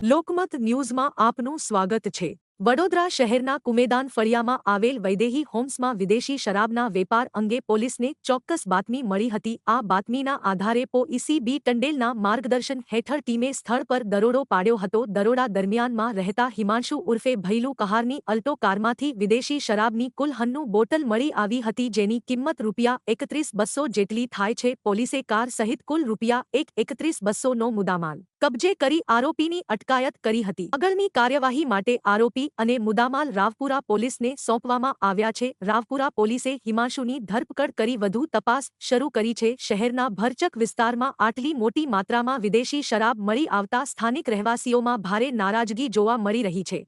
લોકમત ન્યૂઝમાં આપનું સ્વાગત છે। વડોદરા શહેરના કુમેદાન ફળિયામાં આવેલ વૈદેહી હોમ્સમાં વિદેશી શરાબના વેપાર અંગે પોલીસને ચોક્કસ બાતમી મળી હતી। આ બાતમીના આધારે પોઈસીબી ટંડેલના માર્ગદર્શન હેઠળ ટીમે સ્થળ પર દરોડો પાડ્યો હતો। દરોડા દરમિયાનમાં રહેતા હિમાંશુ ઉર્ફે ભૈલુ કહારની અલ્ટો કારમાંથી વિદેશી શરાબની કુલ 90 બોટલ મળી આવી હતી, જેની કિંમત ₹31,200 જેટલી થાય છે। પોલીસે કાર સહિત કુલ ₹31,200નો મુદ્દામાલ કબજે કરી આરોપીની અટકાયત કરી હતી। આગળની કાર્યવાહી માટે આરોપી અને મુદ્દામાલ રાવપુરા પોલીસને સોંપવામાં આવ્યા છે। રાવપુરા પોલીસે હિમાંશુની ધરપકડ કરી વધુ તપાસ શરૂ કરી છે। શહેરના ભરચક વિસ્તારમાં આટલી મોટી માત્રામાં વિદેશી શરાબ મળી આવતા સ્થાનિક રહેવાસીઓમાં ભારે નારાજગી જોવા મળી રહી છે।